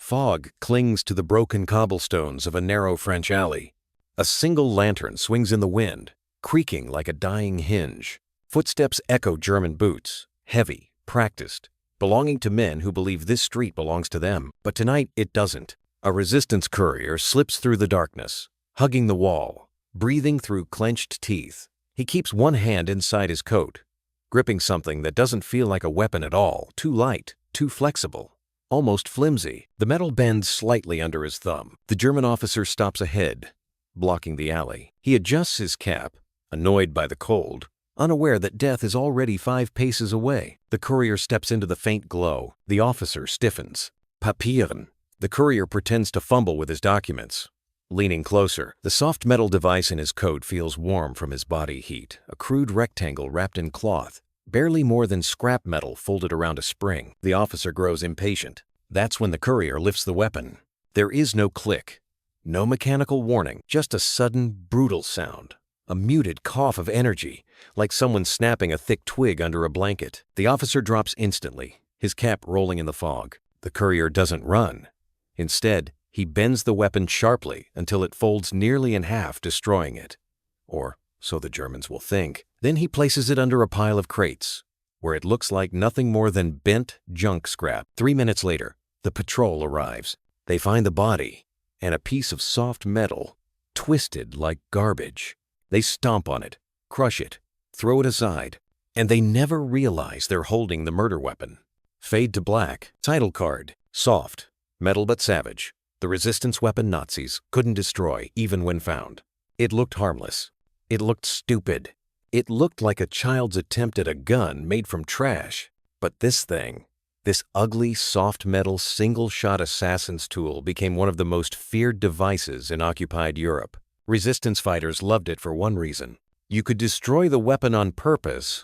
Fog clings to the broken cobblestones of a narrow French alley. A single lantern swings in the wind, creaking like a dying hinge. Footsteps echo German boots, heavy, practiced, belonging to men who believe this street belongs to them. But tonight it doesn't. A resistance courier slips through the darkness, hugging the wall, breathing through clenched teeth. He keeps one hand inside his coat, gripping something that doesn't feel like a weapon at all, too light, too flexible, almost flimsy. The metal bends slightly under his thumb. The German officer stops ahead, blocking the alley. He adjusts his cap, annoyed by the cold, unaware that death is already 5 paces away. The courier steps into the faint glow. The officer stiffens. Papieren. The courier pretends to fumble with his documents. Leaning closer, the soft metal device in his coat feels warm from his body heat, a crude rectangle wrapped in cloth, barely more than scrap metal folded around a spring. The officer grows impatient. That's when the courier lifts the weapon. There is no click, no mechanical warning, just a sudden, brutal sound. A muted cough of energy, like someone snapping a thick twig under a blanket. The officer drops instantly, his cap rolling in the fog. The courier doesn't run. Instead, he bends the weapon sharply until it folds nearly in half, destroying it. Or so the Germans will think. Then he places it under a pile of crates, where it looks like nothing more than bent junk scrap. 3 minutes later, the patrol arrives. They find the body and a piece of soft metal, twisted like garbage. They stomp on it, crush it, throw it aside, and they never realize they're holding the murder weapon. Fade to black. Title card. Soft, metal but savage. The resistance weapon Nazis couldn't destroy even when found. It looked harmless. It looked stupid. It looked like a child's attempt at a gun made from trash. But this thing, this ugly, soft metal, single-shot assassin's tool became one of the most feared devices in occupied Europe. Resistance fighters loved it for one reason. You could destroy the weapon on purpose,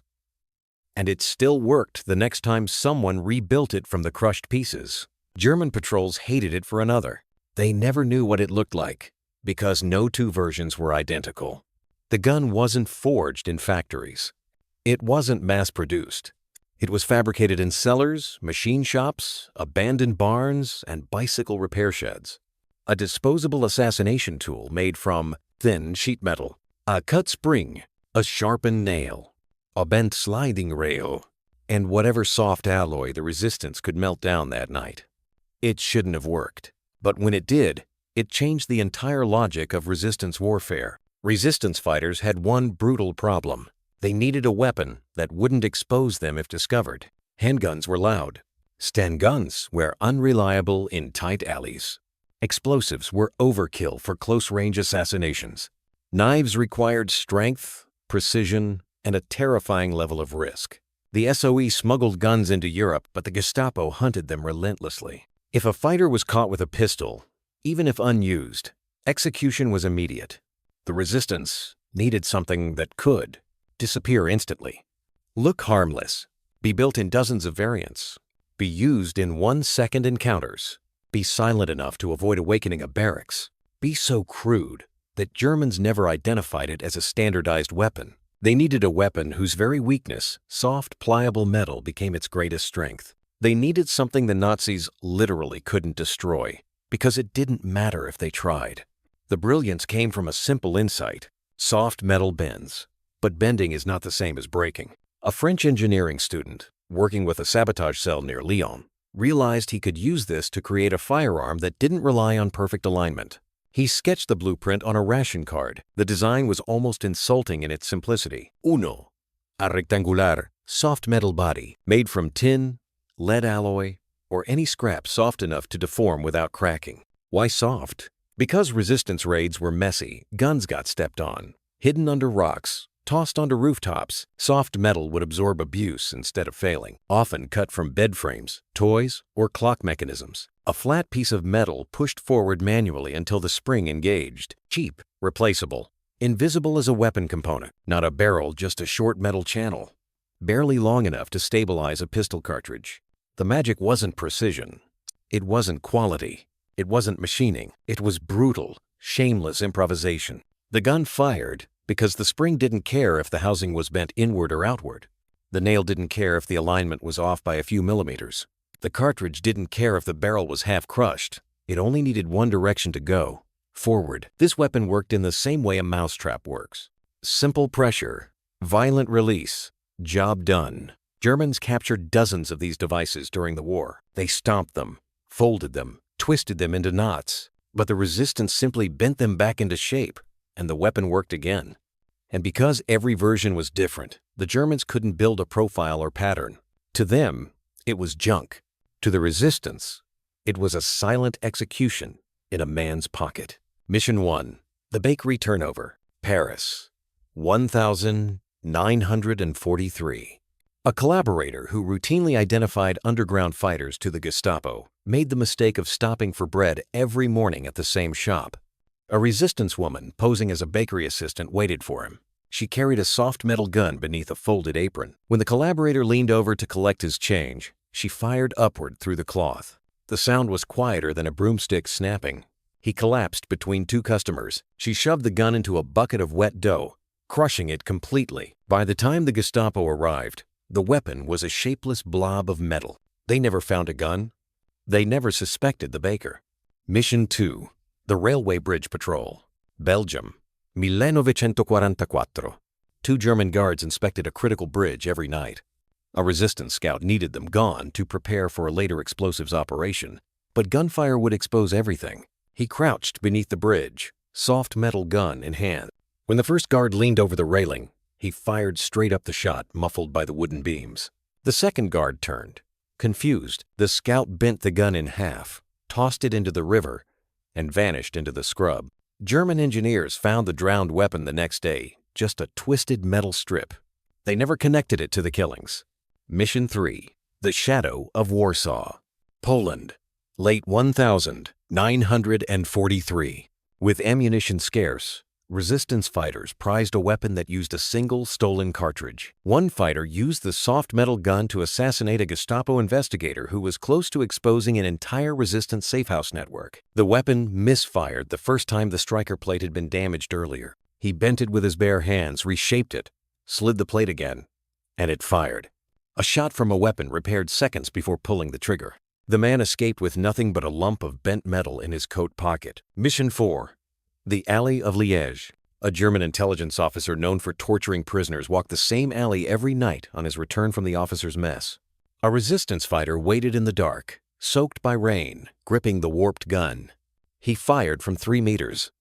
and it still worked the next time someone rebuilt it from the crushed pieces. German patrols hated it for another. They never knew what it looked like, because no 2 versions were identical. The gun wasn't forged in factories. It wasn't mass-produced. It was fabricated in cellars, machine shops, abandoned barns, and bicycle repair sheds. A disposable assassination tool made from thin sheet metal, a cut spring, a sharpened nail, a bent sliding rail, and whatever soft alloy the resistance could melt down that night. It shouldn't have worked, but when it did, it changed the entire logic of resistance warfare. Resistance fighters had one brutal problem. They needed a weapon that wouldn't expose them if discovered. Handguns were loud. Sten guns were unreliable in tight alleys. Explosives were overkill for close-range assassinations. Knives required strength, precision, and a terrifying level of risk. The SOE smuggled guns into Europe, but the Gestapo hunted them relentlessly. If a fighter was caught with a pistol, even if unused, execution was immediate. The resistance needed something that could disappear instantly, look harmless, be built in dozens of variants, be used in 1-second encounters, be silent enough to avoid awakening a barracks, be so crude that Germans never identified it as a standardized weapon. They needed a weapon whose very weakness, soft, pliable metal, became its greatest strength. They needed something the Nazis literally couldn't destroy, because it didn't matter if they tried. The brilliance came from a simple insight. Soft metal bends, but bending is not the same as breaking. A French engineering student, working with a sabotage cell near Lyon, realized he could use this to create a firearm that didn't rely on perfect alignment. He sketched the blueprint on a ration card. The design was almost insulting in its simplicity. Uno, a rectangular, soft metal body made from tin, lead alloy, or any scrap soft enough to deform without cracking. Why soft? Because resistance raids were messy, guns got stepped on, hidden under rocks, tossed onto rooftops. Soft metal would absorb abuse instead of failing, often cut from bed frames, toys, or clock mechanisms. A flat piece of metal pushed forward manually until the spring engaged. Cheap, replaceable, invisible as a weapon component. Not a barrel, just a short metal channel, barely long enough to stabilize a pistol cartridge. The magic wasn't precision. It wasn't quality. It wasn't machining. It was brutal, shameless improvisation. The gun fired because the spring didn't care if the housing was bent inward or outward. The nail didn't care if the alignment was off by a few millimeters. The cartridge didn't care if the barrel was half crushed. It only needed one direction to go: forward. This weapon worked in the same way a mousetrap works. Simple pressure, violent release, job done. Germans captured dozens of these devices during the war. They stomped them, folded them, twisted them into knots, but the resistance simply bent them back into shape, and the weapon worked again. And because every version was different, the Germans couldn't build a profile or pattern. To them, it was junk. To the resistance, it was a silent execution in a man's pocket. Mission 1. The Bakery Turnover, Paris, 1943. A collaborator who routinely identified underground fighters to the Gestapo made the mistake of stopping for bread every morning at the same shop. A resistance woman posing as a bakery assistant waited for him. She carried a soft metal gun beneath a folded apron. When the collaborator leaned over to collect his change, she fired upward through the cloth. The sound was quieter than a broomstick snapping. He collapsed between two customers. She shoved the gun into a bucket of wet dough, crushing it completely. By the time the Gestapo arrived, the weapon was a shapeless blob of metal. They never found a gun. They never suspected the baker. Mission 2. The Railway Bridge Patrol, Belgium, 1944. 2 German guards inspected a critical bridge every night. A resistance scout needed them gone to prepare for a later explosives operation, but gunfire would expose everything. He crouched beneath the bridge, soft metal gun in hand. When the first guard leaned over the railing, he fired straight up the shot, muffled by the wooden beams. The second guard turned. Confused, the scout bent the gun in half, tossed it into the river, and vanished into the scrub. German engineers found the drowned weapon the next day, just a twisted metal strip. They never connected it to the killings. Mission 3. The Shadow of Warsaw, Poland, late 1943. With ammunition scarce, resistance fighters prized a weapon that used a single stolen cartridge. One fighter used the soft metal gun to assassinate a Gestapo investigator who was close to exposing an entire resistance safehouse network. The weapon misfired the first time the striker plate had been damaged earlier. He bent it with his bare hands, reshaped it, slid the plate again, and it fired. A shot from a weapon repaired seconds before pulling the trigger. The man escaped with nothing but a lump of bent metal in his coat pocket. Mission 4. The Alley of Liège. A German intelligence officer known for torturing prisoners walked the same alley every night on his return from the officer's mess. A resistance fighter waited in the dark, soaked by rain, gripping the warped gun. He fired from 3 meters.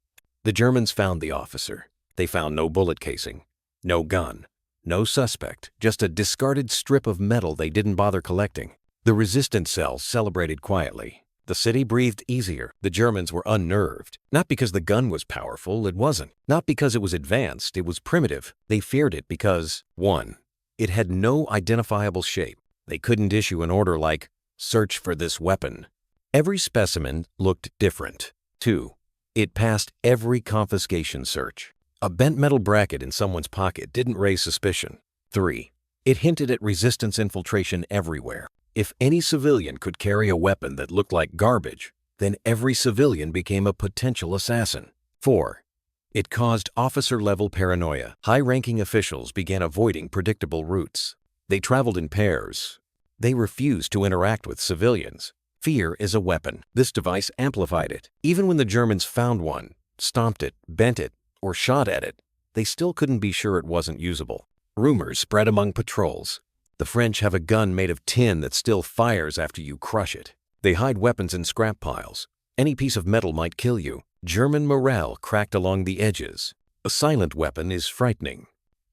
The Germans found the officer. They found no bullet casing, no gun, no suspect, just a discarded strip of metal they didn't bother collecting. The resistance cells celebrated quietly. The city breathed easier. The Germans were unnerved. Not because the gun was powerful, it wasn't. Not because it was advanced, it was primitive. They feared it because, 1. It had no identifiable shape. They couldn't issue an order like, "Search for this weapon." Every specimen looked different. 2. It passed every confiscation search. A bent metal bracket in someone's pocket didn't raise suspicion. 3. It hinted at resistance infiltration everywhere. If any civilian could carry a weapon that looked like garbage, then every civilian became a potential assassin. 4. It caused officer-level paranoia. High-ranking officials began avoiding predictable routes. They traveled in pairs. They refused to interact with civilians. Fear is a weapon. This device amplified it. Even when the Germans found one, stomped it, bent it, or shot at it, they still couldn't be sure it wasn't usable. Rumors spread among patrols. The French have a gun made of tin that still fires after you crush it. They hide weapons in scrap piles. Any piece of metal might kill you. German morale cracked along the edges. A silent weapon is frightening.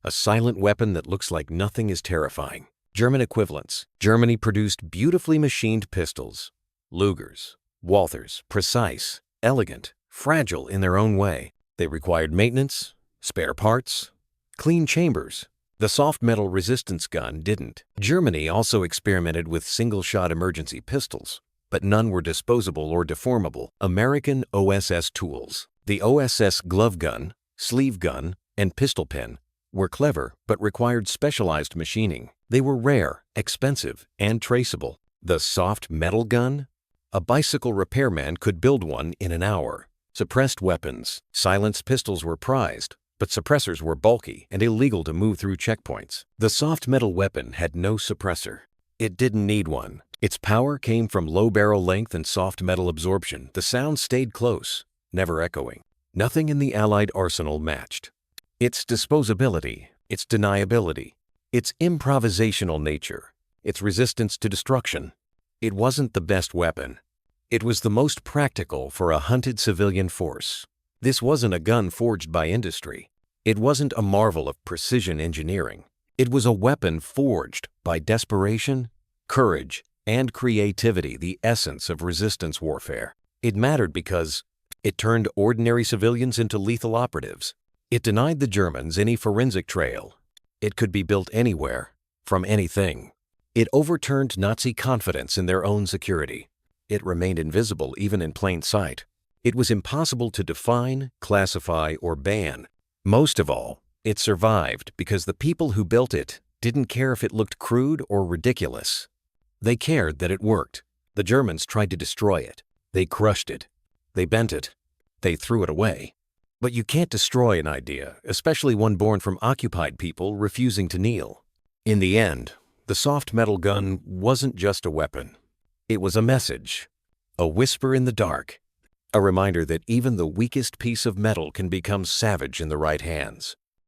A silent weapon that looks like nothing is terrifying. German equivalents. Germany produced beautifully machined pistols. Lugers, Walthers, precise, elegant, fragile in their own way. They required maintenance, spare parts, clean chambers. The soft metal resistance gun didn't. Germany also experimented with single-shot emergency pistols, but none were disposable or deformable. American OSS tools. The OSS glove gun, sleeve gun, and pistol pin were clever but required specialized machining. They were rare, expensive, and traceable. The soft metal gun? A bicycle repairman could build one in an hour. Suppressed weapons. Silenced pistols were prized, but suppressors were bulky and illegal to move through checkpoints. The soft metal weapon had no suppressor. It didn't need one. Its power came from low barrel length and soft metal absorption. The sound stayed close, never echoing. Nothing in the Allied arsenal matched. Its disposability, its deniability, its improvisational nature, its resistance to destruction. It wasn't the best weapon. It was the most practical for a hunted civilian force. This wasn't a gun forged by industry. It wasn't a marvel of precision engineering. It was a weapon forged by desperation, courage, and creativity, the essence of resistance warfare. It mattered because it turned ordinary civilians into lethal operatives. It denied the Germans any forensic trail. It could be built anywhere, from anything. It overturned Nazi confidence in their own security. It remained invisible even in plain sight. It was impossible to define, classify, or ban. Most of all, it survived because the people who built it didn't care if it looked crude or ridiculous. They cared that it worked. The Germans tried to destroy it. They crushed it. They bent it. They threw it away. But you can't destroy an idea, especially one born from occupied people refusing to kneel. In the end, the soft metal gun wasn't just a weapon. It was a message, a whisper in the dark, a reminder that even the weakest piece of metal can become savage in the right hands.